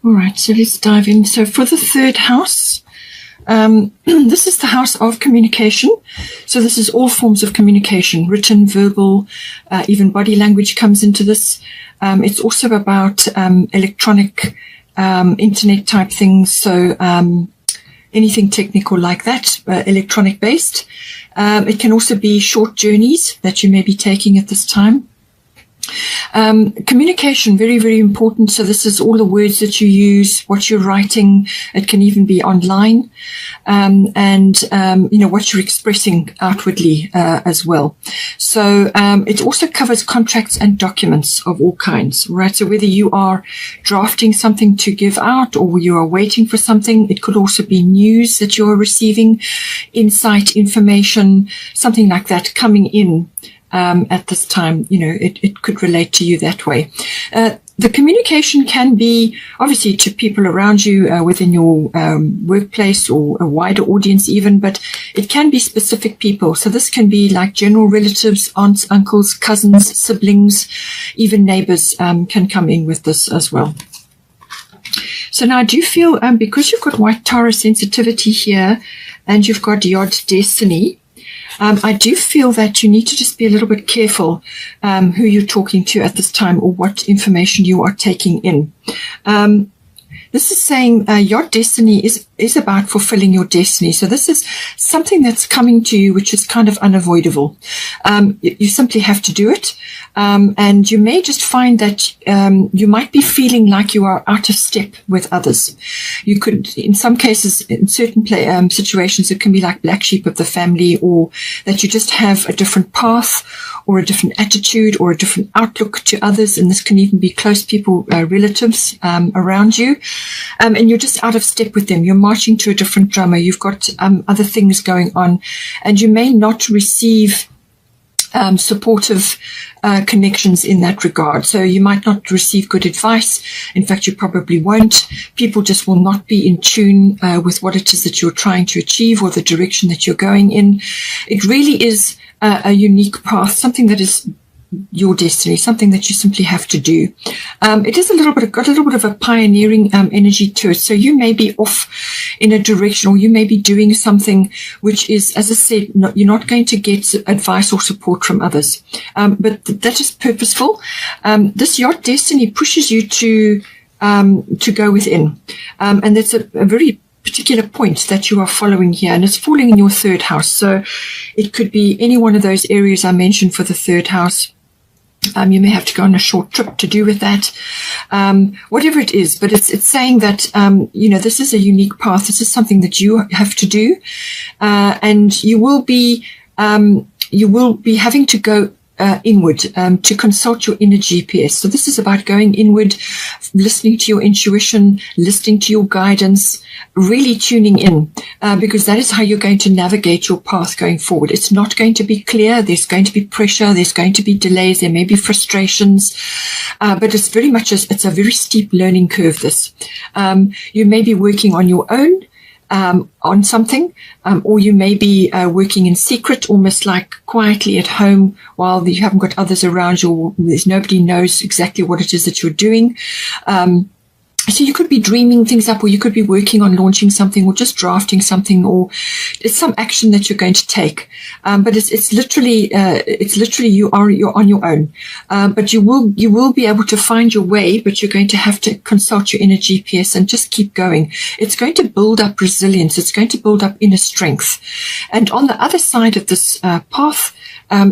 All right, so let's dive in. So for the third house, this is the house of communication. So this is all forms of communication, written, verbal, even body language comes into this. It's also about electronic, internet type things. So anything technical like that, electronic based. It can also be short journeys that you may be taking at this time. Communication, very, very important. So this is all the words that you use, what you're writing. It can even be online, and what you're expressing outwardly as well. So it also covers contracts and documents of all kinds, right? So whether you are drafting something to give out or you are waiting for something, it could also be news that you are receiving, insight, information, something like that coming in. At this time, it could relate to you that way. The communication can be obviously to people around you within your workplace or a wider audience even, but it can be specific people. So this can be like general relatives, aunts, uncles, cousins, siblings, even neighbors can come in with this as well. So now I do feel because you've got white Taurus sensitivity here and you've got Yod Destiny, I do feel that you need to just be a little bit careful who you're talking to at this time or what information you are taking in. This is saying your destiny is about fulfilling your destiny. So this is something that's coming to you, which is kind of unavoidable. You simply have to do it. And you may just find that you might be feeling like you are out of step with others. You could, in some cases, in certain situations, it can be like black sheep of the family, or that you just have a different path or a different attitude or a different outlook to others. And this can even be close people, relatives around you. And you're just out of step with them. You're marching to a different drummer. You've got other things going on, and you may not receive supportive connections in that regard. So you might not receive good advice. In fact, you probably won't. People just will not be in tune with what it is that you're trying to achieve or the direction that you're going in. It really is a unique path, something that is your destiny, something that you simply have to do. It is got a little bit of a pioneering energy to it. So you may be off in a direction, or you may be doing something which is, as I said, you're not going to get advice or support from others. But that is purposeful. This your destiny pushes you to go within. And that's a very particular point that you are following here, and it's falling in your third house. So it could be any one of those areas I mentioned for the third house. You may have to go on a short trip to do with that, whatever it is. But it's saying that, this is a unique path. This is something that you have to do. And you will be having to go inward to consult your inner GPS. So this is about going inward, listening to your intuition, listening to your guidance, really tuning in, because that is how you're going to navigate your path going forward. It's not going to be clear. There's going to be pressure. There's going to be delays. There may be frustrations, but it's very much it's a very steep learning curve. This you may be working on your own. On something, or you may be working in secret, almost like quietly at home while you haven't got others around you, or there's nobody knows exactly what it is that you're doing. So you could be dreaming things up, or you could be working on launching something, or just drafting something, or it's some action that you're going to take. But it's literally you're on your own. But you will be able to find your way, but you're going to have to consult your inner GPS and just keep going. It's going to build up resilience. It's going to build up inner strength. And on the other side of this path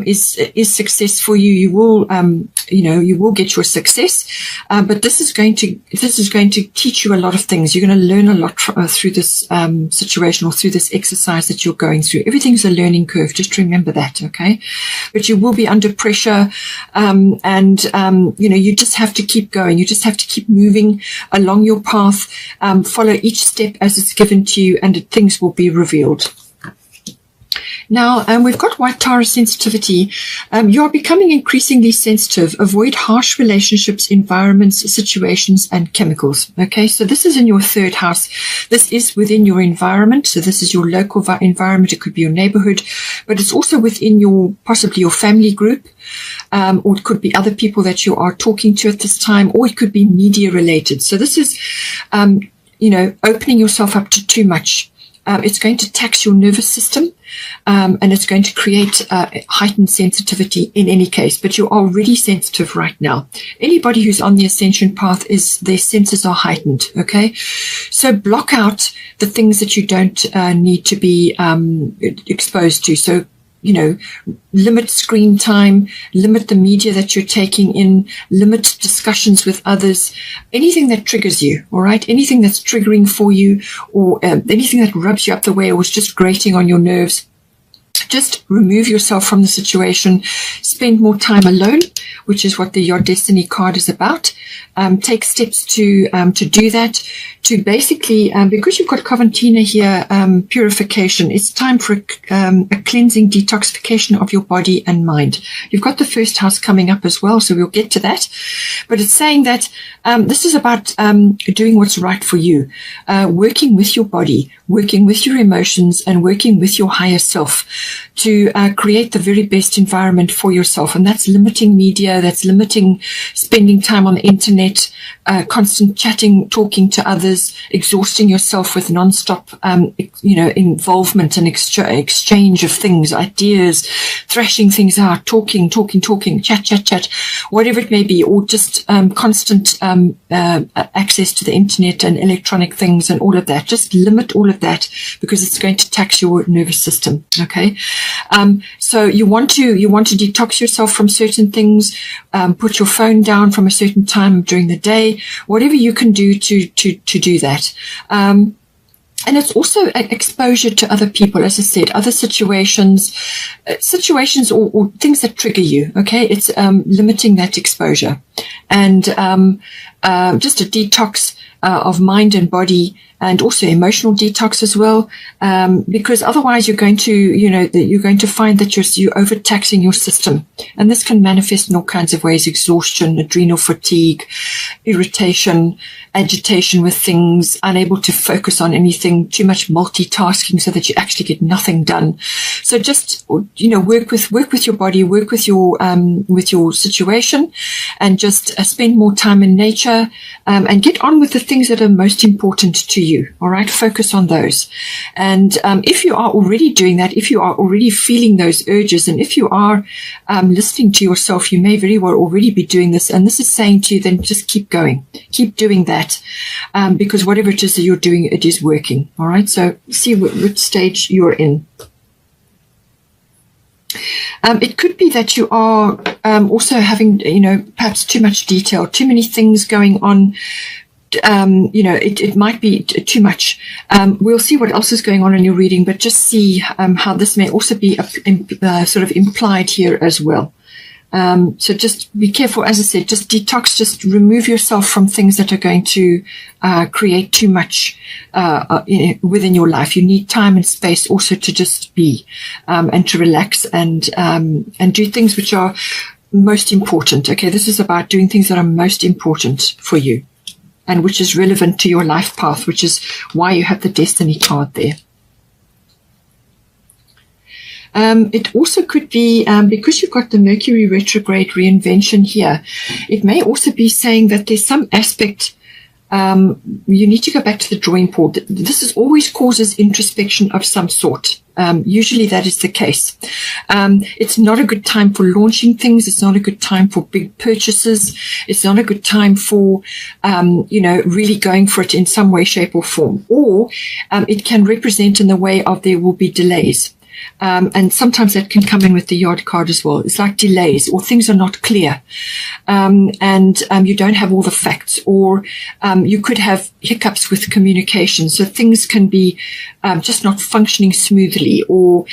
is success for you. You will you will get your success. But this is going to teach you a lot of things. You're going to learn a lot through this situation, or through this exercise that you're going through. Everything's a learning curve. Just remember that, okay? But you will be under pressure, you just have to keep going. You just have to keep moving along your path. Follow each step as it's given to you, and things will be revealed. Now, we've got white Taurus sensitivity. You are becoming increasingly sensitive. Avoid harsh relationships, environments, situations, and chemicals. Okay, so this is in your third house. This is within your environment. So this is your local environment. It could be your neighborhood, but it's also within possibly your family group, or it could be other people that you are talking to at this time, or it could be media related. So this is, opening yourself up to too much. It's going to tax your nervous system, and it's going to create heightened sensitivity in any case. But you're already sensitive right now. Anybody who's on the ascension path, their senses are heightened. Okay, so block out the things that you don't need to be exposed to. So, limit screen time, limit the media that you're taking in, limit discussions with others, anything that triggers you, all right? Anything that's triggering for you, or anything that rubs you up the way or is just grating on your nerves. Just remove yourself from the situation. Spend more time alone, which is what Your Destiny card is about. Take steps to do that. To basically, because you've got Coventina here, purification. It's time for a cleansing, detoxification of your body and mind. You've got the first house coming up as well, so we'll get to that. But it's saying that this is about doing what's right for you, working with your body, working with your emotions, and working with your higher self to create the very best environment for yourself. And that's limiting media, that's limiting spending time on the internet, constant chatting, talking to others, exhausting yourself with non-stop, involvement and exchange of things, ideas, thrashing things out, talking, chat, whatever it may be, or just constant access to the internet and electronic things and all of that. Just limit all of that, because it's going to tax your nervous system. Okay, so you want to detox yourself from certain things. Put your phone down from a certain time during the day. Whatever you can do to do that. And it's also an exposure to other people, as I said, other situations or things that trigger you. Okay, it's limiting that exposure, and just a detox of mind and body, and also emotional detox as well, because otherwise you're going to find that you're overtaxing your system, and this can manifest in all kinds of ways: exhaustion, adrenal fatigue, irritation, agitation with things, unable to focus on anything, too much multitasking so that you actually get nothing done. So just work with your body, work with your situation, and just spend more time in nature, and get on with the things that are most important to you. All right, focus on those. And if you are already doing that, if you are already feeling those urges, and if you are listening to yourself, you may very well already be doing this. And this is saying to you, then just keep going, keep doing that, because whatever it is that you're doing, it is working. All right, so see which stage you're in. It could be that you are also having, perhaps too much detail, too many things going on. It might be too much. We'll see what else is going on in your reading, but just see how this may also be sort of implied here as well. So just be careful. As I said, just detox, just remove yourself from things that are going to create too much within your life. You need time and space also to just be and to relax and do things which are most important. Okay, this is about doing things that are most important for you, and which is relevant to your life path, which is why you have the Destiny card there. It also could be, because you've got the Mercury retrograde reinvention here, it may also be saying that there's some aspect, you need to go back to the drawing board. This always causes introspection of some sort. Usually that is the case. It's not a good time for launching things. It's not a good time for big purchases. It's not a good time for, really going for it in some way, shape or form. Or it can represent in the way of there will be delays. And sometimes that can come in with the Yard card as well. It's like delays, or things are not clear, and you don't have all the facts, or you could have hiccups with communication. So things can be just not functioning smoothly, or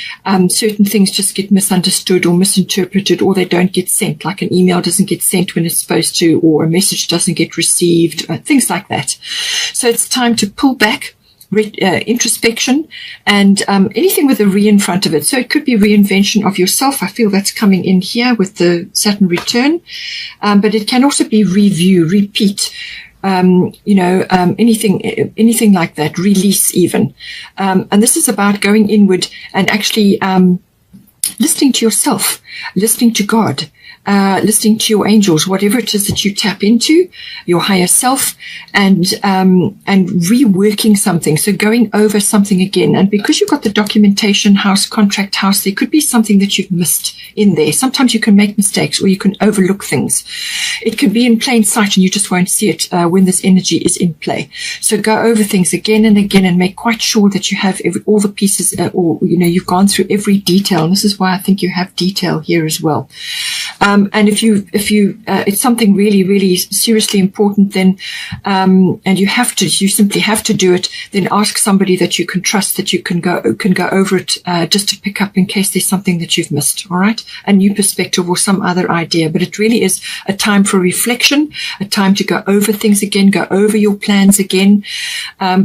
certain things just get misunderstood or misinterpreted, or they don't get sent, like an email doesn't get sent when it's supposed to, or a message doesn't get received, things like that. So it's time to pull back, introspection, and anything with a re in front of it. So it could be reinvention of yourself. I feel that's coming in here with the Saturn return. But it can also be review, repeat, anything like that, release even. And this is about going inward and actually listening to yourself, listening to God, listening to your angels, whatever it is that you tap into, your higher self, and reworking something. So going over something again. And because you've got the documentation house, contract house, there could be something that you've missed in there. Sometimes you can make mistakes or you can overlook ththings. It can be in plain sight and you just won't see it when this energy is in play. So go over things again and again and make quite sure that you have all the pieces, you've gone through every detail. And this is why I think you have detail here as well. And if it's something really, really seriously important, then, and you simply have to do it, then ask somebody that you can trust, that you can go over it, just to pick up in case there's something that you've missed. All right. A new perspective or some other idea, but it really is a time for reflection, a time to go over things again, go over your plans again,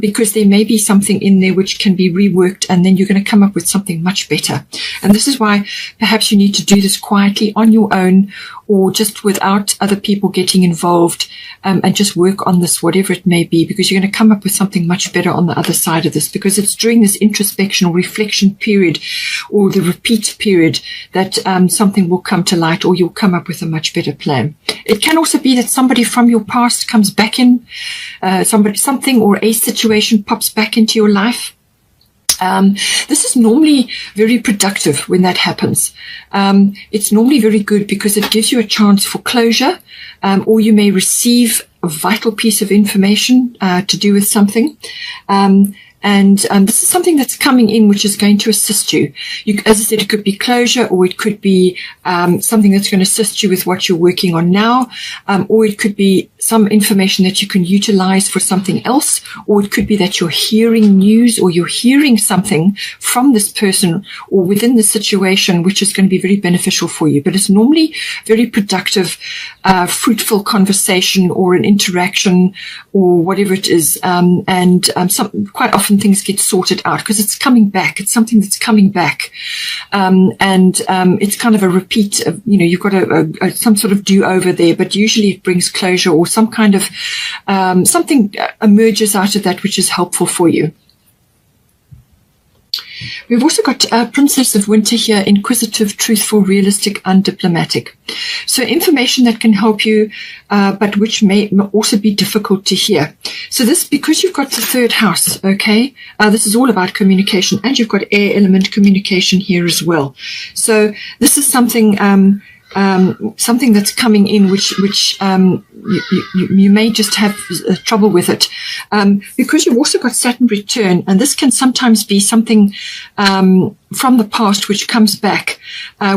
because there may be something in there which can be reworked, and then you're going to come up with something much better. And this is why perhaps you need to do this quietly on your own, or just without other people getting involved, and just work on this, whatever it may be, because you're going to come up with something much better on the other side of this, because it's during this introspection or reflection period or the repeat period that something will come to light, or you'll come up with a much better plan. It can also be that somebody from your past comes back in, something or a situation pops back into your life. This is normally very productive when that happens. It's normally very good because it gives you a chance for closure, or you may receive a vital piece of information to do with something. And this is something that's coming in which is going to assist you. As I said, it could be closure, or it could be something that's going to assist you with what you're working on now, or it could be some information that you can utilize for something else, or it could be that you're hearing news, or you're hearing something from this person or within the situation which is going to be very beneficial for you. But it's normally very productive, fruitful conversation or an interaction or whatever it is, quite often things get sorted out because it's coming back. It's something that's coming back, and it's kind of a repeat of, you've got some sort of do-over there, but usually it brings closure, or some kind of something emerges out of that which is helpful for you. We've also got Princess of Winter here, inquisitive, truthful, realistic, undiplomatic. So information that can help you, but which may also be difficult to hear. So this, because you've got the third house, okay, this is all about communication, and you've got air element communication here as well. So this is something something that's coming in which you may just have trouble with it, because you've also got Saturn return, and this can sometimes be something from the past which comes back,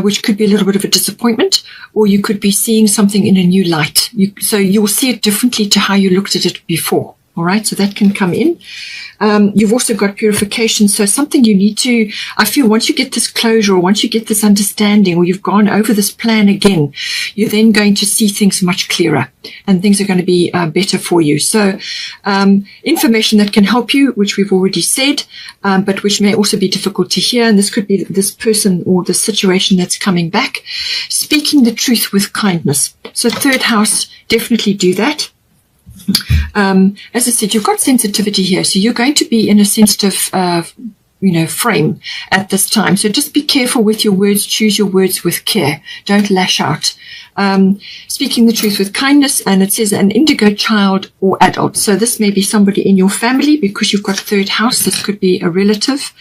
which could be a little bit of a disappointment, or you could be seeing something in a new light. So you'll see it differently to how you looked at it before. All right, so that can come in. You've also got purification. So something you need to, I feel once you get this closure, or once you get this understanding, or you've gone over this plan again, you're then going to see things much clearer, and things are going to be better for you. So information that can help you, which we've already said, but which may also be difficult to hear. And this could be this person or the situation that's coming back. Speaking the truth with kindness. So third house, definitely do that. As I said, you've got sensitivity here, so you're going to be in a sensitive, frame at this time. So just be careful with your words. Choose your words with care. Don't lash out. Speaking the truth with kindness, and it says an indigo child or adult. So this may be somebody in your family, because you've got third house. This could be a relative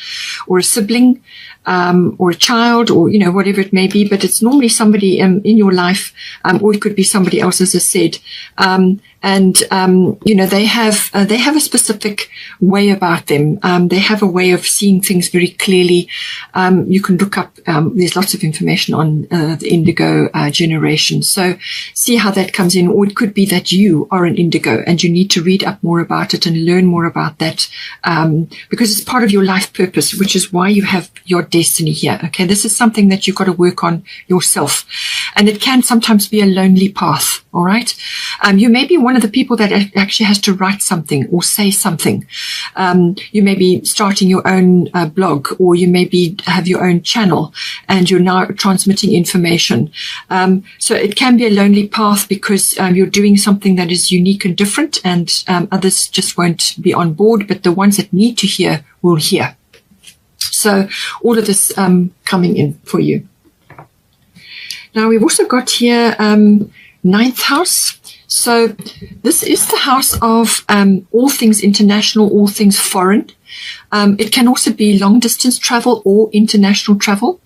or a sibling, or a child, or, whatever it may be, but it's normally somebody in your life, or it could be somebody else, as I said. They have a specific way about them. They have a way of seeing things very clearly. You can look up, there's lots of information on the indigo generation. So see how that comes in. Or it could be that you are an indigo and you need to read up more about it and learn more about that, because it's part of your life purpose, which is why you have your destiny here. Okay, this is something that you've got to work on yourself, and it can sometimes be a lonely path. All right, you may be one of the people that actually has to write something or say something. You may be starting your own blog, or you maybe have your own channel and you're now transmitting information. So it can be a lonely path because you're doing something that is unique and different, and others just won't be on board, but the ones that need to hear will hear. So all of this coming in for you. Now we've also got here ninth house. So this is the house of all things international, all things foreign. It can also be long distance travel or international travel,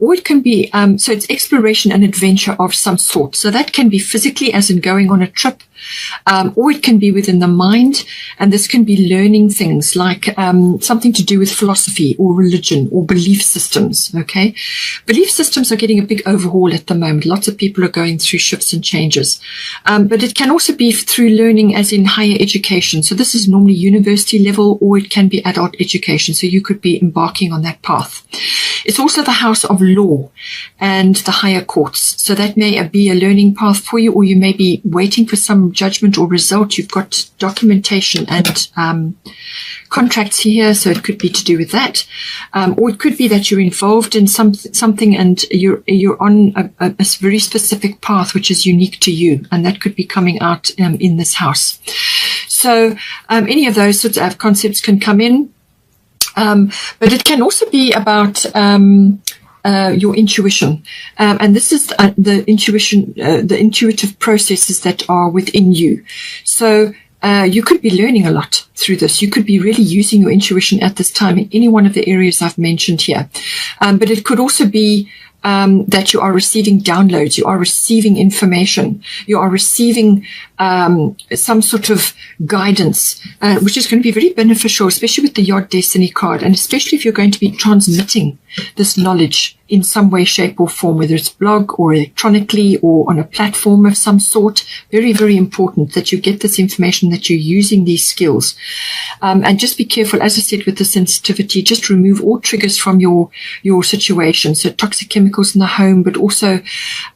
or it can be, so it's exploration and adventure of some sort. So that can be physically, as in going on a trip, or it can be within the mind, and this can be learning things like something to do with philosophy or religion or belief systems. Okay, belief systems are getting a big overhaul at the moment. Lots of people are going through shifts and changes, but it can also be through learning, as in higher education. So this is normally university level, or it can be adult education. So you could be embarking on that path. It's also the house of law and the higher courts. So that may be a learning path for you, or you may be waiting for some judgment or result. You've got documentation and contracts here, so it could be to do with that. Or it could be that you're involved in something and you're on a very specific path which is unique to you, and that could be coming out in this house. So any of those sorts of concepts can come in. But it can also be about your intuition, and this is the intuition, the intuitive processes that are within you. So you could be learning a lot through this. You could be really using your intuition at this time in any one of the areas I've mentioned here. But it could also be that you are receiving downloads, you are receiving information, you are receiving some sort of guidance, which is going to be very beneficial, especially with the Yod Destiny card, and especially if you're going to be transmitting this knowledge in some way, shape or form, whether it's blog or electronically or on a platform of some sort. Very, very important that you get this information, that you're using these skills. And just be careful, as I said, with the sensitivity, just remove all triggers from your situation. So toxic chemicals in the home, but also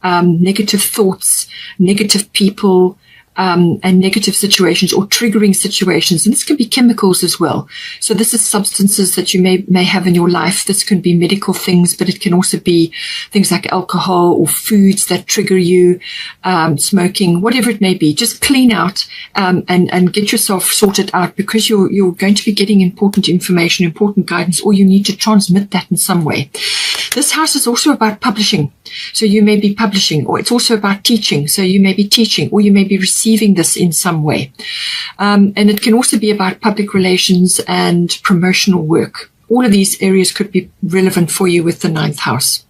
negative thoughts, negative people, and negative situations or triggering situations. And this can be chemicals as well. So this is substances that you may have in your life. This can be medical things, but it can also be things like alcohol or foods that trigger you, smoking, whatever it may be. Just clean out and get yourself sorted out, because you're going to be getting important information, important guidance, or you need to transmit that in some way. This house is also about publishing. So you may be publishing, or it's also about teaching. So you may be teaching, or you may be receiving this in some way. And it can also be about public relations and promotional work. All of these areas could be relevant for you with the ninth house.